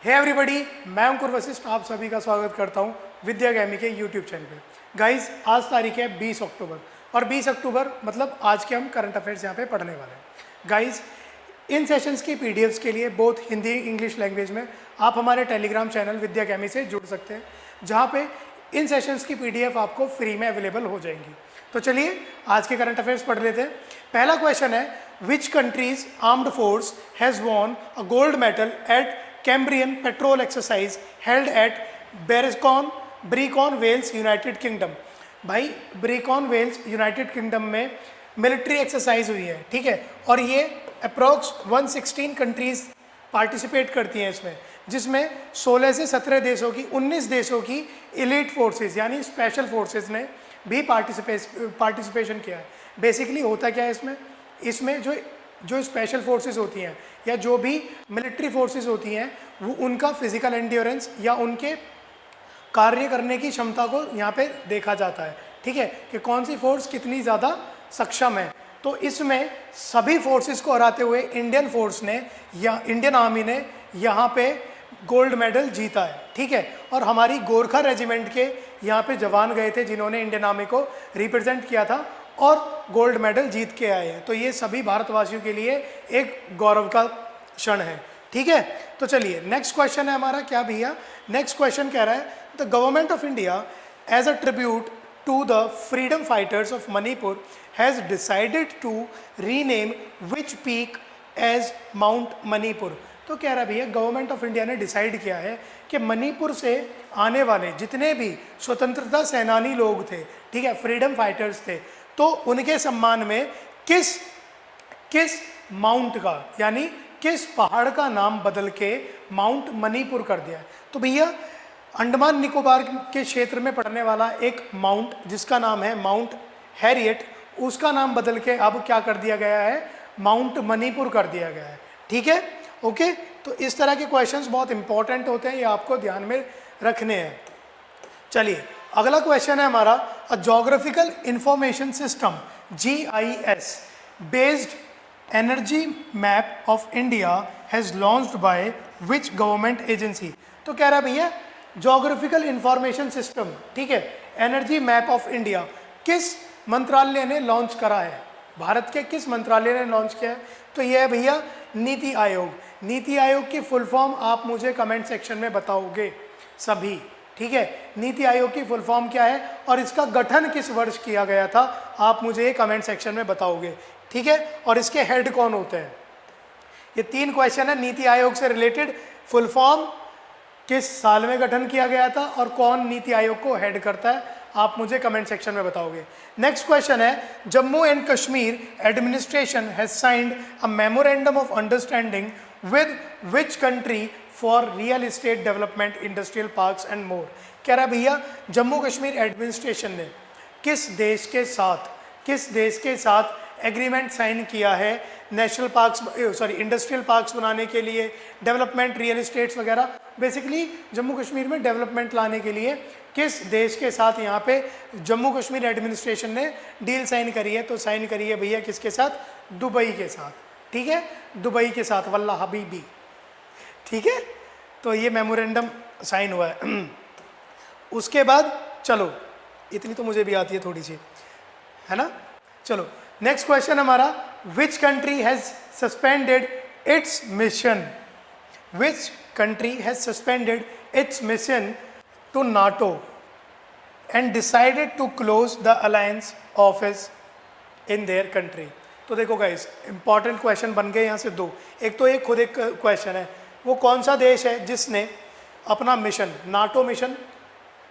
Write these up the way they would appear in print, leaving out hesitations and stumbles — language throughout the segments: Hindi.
हे एवरीबॉडी, मैं अंकुर वशिष्ठ आप सभी का स्वागत करता हूं विद्या अकेडमी के यूट्यूब चैनल पे। गाइस, आज तारीख है 20 अक्टूबर और 20 अक्टूबर मतलब आज के हम करंट अफेयर्स यहाँ पे पढ़ने वाले हैं। गाइस, इन सेशंस की पीडीएफ्स के लिए बोथ हिंदी इंग्लिश लैंग्वेज में आप हमारे टेलीग्राम चैनल विद्या अकेडमी से जुड़ सकते हैं, जहाँ पे इन सेशंस की पीडीएफ आपको फ्री में अवेलेबल हो जाएंगी। तो चलिए आज के करंट अफेयर्स पढ़ लेते हैं। पहला क्वेश्चन है, which countries armed force has won a gold medal at Cambrian patrol exercise held at Brecon Wales United Kingdom. भाई, ब्रीकॉन वेल्स यूनाइटेड किंगडम में मिलिट्री एक्सरसाइज हुई है, ठीक है, और ये अप्रॉक्स 116 कंट्रीज पार्टिसिपेट करती हैं इसमें, जिसमें 16 से 17 देशों की 19 देशों की एलीट फोर्सेस यानी स्पेशल फोर्सेस ने भी पार्टिसिपेशन किया है। बेसिकली होता क्या है इसमें जो स्पेशल फोर्सेस होती हैं या जो भी मिलिट्री फोर्सेस होती हैं, वो उनका फिजिकल एंड्योरेंस या उनके कार्य करने की क्षमता को यहाँ पे देखा जाता है, ठीक है, कि कौन सी फोर्स कितनी ज़्यादा सक्षम है। तो इसमें सभी फोर्सेस को हराते हुए इंडियन फोर्स ने या इंडियन आर्मी ने यहाँ पे गोल्ड मेडल जीता है, ठीक है। और हमारी गोरखा रेजिमेंट के यहाँ पे जवान गए थे जिन्होंने इंडियन आर्मी को रिप्रेजेंट किया था और गोल्ड मेडल जीत के आए हैं। तो ये सभी भारतवासियों के लिए एक गौरव का क्षण है, ठीक है। तो चलिए नेक्स्ट क्वेश्चन है हमारा, क्या भैया, नेक्स्ट क्वेश्चन कह रहा है, the government of India as a tribute to the freedom fighters of Manipur has decided to rename which peak as Mount Manipur. तो कह रहा है भैया, गवर्नमेंट ऑफ इंडिया ने डिसाइड किया है कि मणिपुर से आने वाले जितने भी स्वतंत्रता सेनानी लोग थे, ठीक है, फ्रीडम फाइटर्स थे, तो उनके सम्मान में किस माउंट का यानी किस पहाड़ का नाम बदल के माउंट मणिपुर कर दिया है। तो भैया, अंडमान निकोबार के क्षेत्र में पड़ने वाला एक माउंट जिसका नाम है माउंट हैरियट, उसका नाम बदल के अब क्या कर दिया गया है, माउंट मणिपुर कर दिया गया है, ठीक है, ओके। तो इस तरह के क्वेश्चंस बहुत इंपॉर्टेंट होते हैं, ये आपको ध्यान में रखने हैं। चलिए अगला क्वेश्चन है हमारा, a geographical information system GIS based energy map of India has launched by which government agency. तो कह रहा है भैया, ज्योग्राफिकल इंफॉर्मेशन सिस्टम, ठीक है, एनर्जी मैप ऑफ इंडिया किस मंत्रालय ने लॉन्च करा है, भारत के किस मंत्रालय ने लॉन्च किया है। तो यह है भैया नीति आयोग। नीति आयोग की फुल फॉर्म आप मुझे कमेंट सेक्शन में बताओगे सभी, ठीक है। नीति आयोग की फुल फॉर्म क्या है और इसका गठन किस वर्ष किया गया था, आप मुझे कमेंट सेक्शन में बताओगे, ठीक है। और इसके हेड कौन होते हैं, ये 3 क्वेश्चन है नीति आयोग से रिलेटेड। फुल फॉर्म, किस साल में गठन किया गया था और कौन नीति आयोग को हेड करता है, आप मुझे कमेंट सेक्शन में बताओगे। नेक्स्ट क्वेश्चन है, Jammu and Kashmir administration has signed a memorandum of understanding with which country for real estate development, industrial parks and more. कह रहा है भैया, जम्मू कश्मीर एडमिनिस्ट्रेशन ने किस देश के साथ एग्रीमेंट साइन किया है नेशनल पार्क्स, इंडस्ट्रियल पार्क्स बनाने के लिए, डेवलपमेंट, रियल एस्टेट्स वगैरह, बेसिकली जम्मू कश्मीर में डेवलपमेंट लाने के लिए किस देश के साथ यहाँ पे जम्मू कश्मीर एडमिनिस्ट्रेशन ने डील साइन करी है। तो साइन करी है भैया किसके साथ, दुबई के साथ, ठीक है, दुबई के साथ, वल्ला हबीबी, ठीक है। तो ये मेमोरेंडम साइन हुआ है। उसके बाद चलो, इतनी तो मुझे भी आती है थोड़ी सी, है ना। चलो नेक्स्ट क्वेश्चन हमारा, which country has suspended its mission, which country has suspended its mission to NATO and decided to close the alliance office in their country. तो देखो गाइस, इंपॉर्टेंट क्वेश्चन बन गए यहाँ से 2। एक तो एक खुद एक क्वेश्चन है, वो कौन सा देश है जिसने अपना मिशन, नाटो मिशन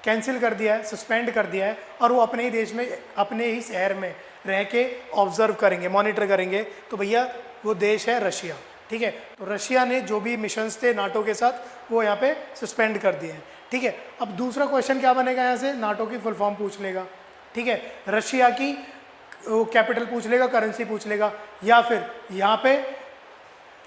कैंसिल कर दिया है, सस्पेंड कर दिया है, और वो अपने ही देश में, अपने ही शहर में रह के ऑब्जर्व करेंगे, मॉनिटर करेंगे। तो भैया वो देश है रशिया, ठीक है। तो रशिया ने जो भी मिशंस थे नाटो के साथ वो यहाँ पे सस्पेंड कर दिए हैं, ठीक है। अब दूसरा क्वेश्चन क्या बनेगा यहाँ से, नाटो की फुल फॉर्म पूछ लेगा, ठीक है, रशिया की कैपिटल पूछ लेगा, करेंसी पूछ लेगा, या फिर यहाँ पे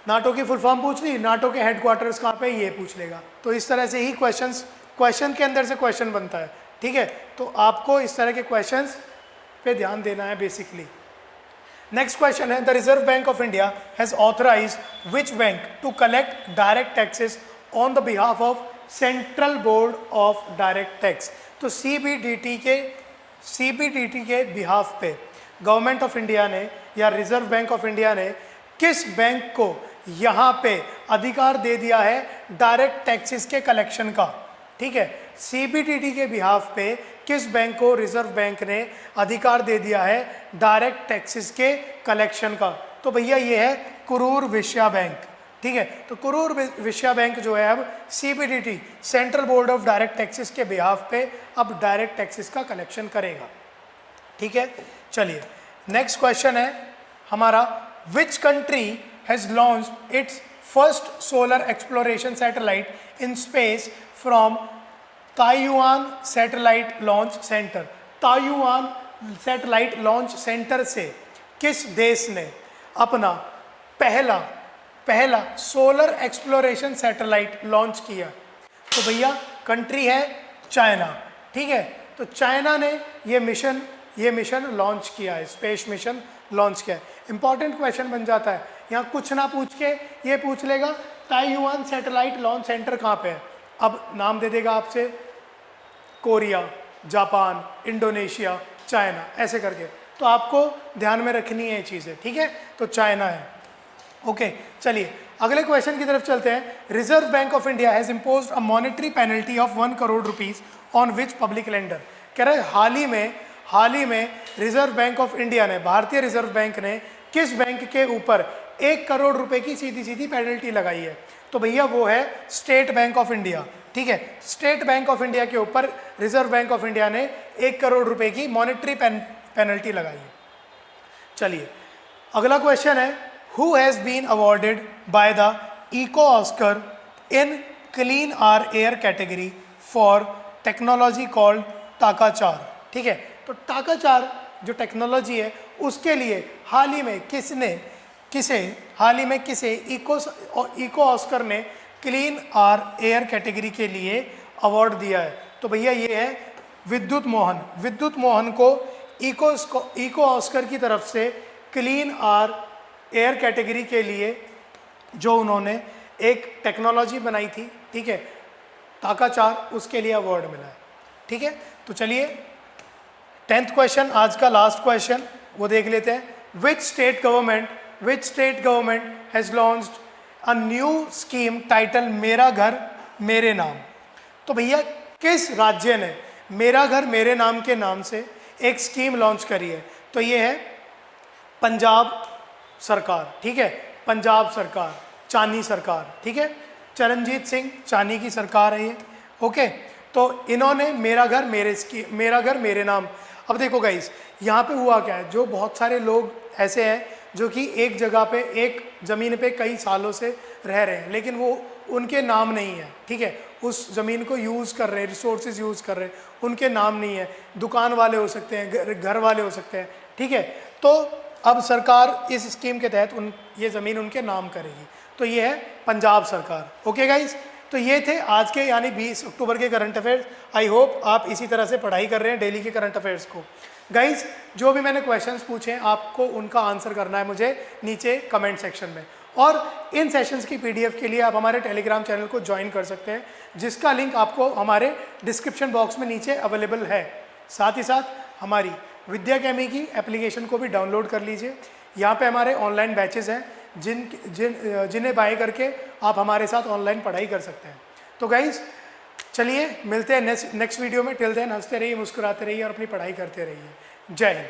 नाटो की फुल फॉर्म पूछ ली, नाटो के हेडक्वार्टर्स कहाँ पे, ये पूछ लेगा। तो इस तरह से ही क्वेश्चन के अंदर से क्वेश्चन बनता है, ठीक है। तो आपको इस तरह के क्वेश्चंस पे ध्यान देना है बेसिकली। नेक्स्ट क्वेश्चन है, the Reserve Bank of India has authorised which bank to collect direct taxes on the behalf of Central Board of Direct Tax. तो सीबीडीटी के बिहाफ पे गवर्नमेंट ऑफ इंडिया ने या रिजर्व बैंक ऑफ इंडिया ने किस बैंक को यहाँ पे अधिकार दे दिया है डायरेक्ट टैक्सेस के कलेक्शन का? ठीक है, सीबीडीटी के बिहाफ पे किस बैंक को रिजर्व बैंक ने अधिकार दे दिया है डायरेक्ट टैक्सेस के कलेक्शन का? तो भैया ये है करूर वैश्य बैंक। ठीक है, तो करूर वैश्य बैंक जो है अब CBDT central Board of direct taxes के बिहाफ पे अब डायरेक्ट टैक्सेस का कलेक्शन करेगा। ठीक है, चलिए नेक्स्ट क्वेश्चन है हमारा, which country has launched it's first solar exploration satellite in space from Taiwan satellite launch centre? Taiwan satellite launch centre से किस देश ने अपना पहला सोलर एक्सप्लोरेशन सैटेलाइट लॉन्च किया? तो भैया कंट्री है चाइना। ठीक है, तो चाइना ने ये मिशन लॉन्च किया है, स्पेस मिशन लॉन्च किया है। इंपॉर्टेंट क्वेश्चन बन जाता है, यहाँ कुछ ना पूछ के ये पूछ लेगा ताइवान सैटेलाइट लॉन्च सेंटर कहाँ पे है। अब नाम दे देगा आपसे कोरिया, जापान, इंडोनेशिया, चाइना, ऐसे करके, तो आपको ध्यान में रखनी है ये चीज़ें। ठीक है, तो चाइना है। ओके, चलिए अगले क्वेश्चन की तरफ चलते हैं। Reserve Bank of India has imposed a monetary penalty of 1 crore rupees on which public lender? कह रहे हाल ही में रिजर्व बैंक ऑफ इंडिया ने, भारतीय रिजर्व बैंक ने किस बैंक के ऊपर 1 करोड़ रुपए की सीधी पेनल्टी लगाई है? तो भैया वो है स्टेट बैंक ऑफ इंडिया। ठीक है, स्टेट बैंक ऑफ इंडिया के ऊपर रिजर्व बैंक ऑफ इंडिया ने 1 करोड़ रुपए की मॉनेटरी पेनल्टी लगाई है। चलिए अगला क्वेश्चन है, who has been awarded by the Eco Oscar in clean or air category for technology called Takachar? ठीक है, तो टाकाचार जो टेक्नोलॉजी है उसके लिए हाल ही में किसे इको ऑस्कर ने क्लीन आर एयर कैटेगरी के लिए अवार्ड दिया है? तो भैया ये है विद्युत मोहन को इको ऑस्कर की तरफ से क्लीन आर एयर कैटेगरी के लिए जो उन्होंने एक टेक्नोलॉजी बनाई थी, ठीक है, टाकाचार, उसके लिए अवार्ड मिला है। ठीक है, तो चलिए 10th क्वेश्चन, आज का लास्ट क्वेश्चन, वो देख लेते हैं। Which state government has launched a new scheme title मेरा घर मेरे नाम? तो भैया किस राज्य ने मेरा घर मेरे नाम के नाम से एक स्कीम लॉन्च करी है? तो ये है पंजाब सरकार। ठीक है, पंजाब सरकार, चानी सरकार। ठीक है, चरणजीत सिंह चानी की सरकार है ये। ओके, तो इन्होंने मेरा घर मेरे नाम। अब देखो गाइस, यहाँ पे हुआ क्या है, जो बहुत सारे लोग ऐसे हैं जो कि एक जगह पे, एक ज़मीन पे कई सालों से रह रहे हैं, लेकिन वो उनके नाम नहीं है। ठीक है, उस ज़मीन को यूज़ कर रहे हैं, रिसोर्सेज यूज़ कर रहे हैं, उनके नाम नहीं है। दुकान वाले हो सकते हैं, घर वाले हो सकते हैं। ठीक है, तो अब सरकार इस स्कीम के तहत ये ज़मीन उनके नाम करेगी। तो ये है पंजाब सरकार। ओके गाइज, तो ये थे आज के यानी 20 अक्टूबर के करंट अफेयर्स। आई होप आप इसी तरह से पढ़ाई कर रहे हैं डेली के करंट अफेयर्स को। गाइज, जो भी मैंने क्वेश्चंस पूछे हैं आपको उनका आंसर करना है मुझे नीचे कमेंट सेक्शन में। और इन सेशंस की पीडीएफ के लिए आप हमारे टेलीग्राम चैनल को ज्वाइन कर सकते हैं, जिसका लिंक आपको हमारे डिस्क्रिप्शन बॉक्स में नीचे अवेलेबल है। साथ ही साथ हमारी विद्या अकेडमी की एप्लीकेशन को भी डाउनलोड कर लीजिए। यहाँ पे हमारे ऑनलाइन बैचेस हैं जिन्हें बाय करके आप हमारे साथ ऑनलाइन पढ़ाई कर सकते हैं। तो गाइज चलिए मिलते हैं नेक्स्ट वीडियो में। टिल देन हंसते रहिए, मुस्कुराते रहिए और अपनी पढ़ाई करते रहिए। जय हिंद।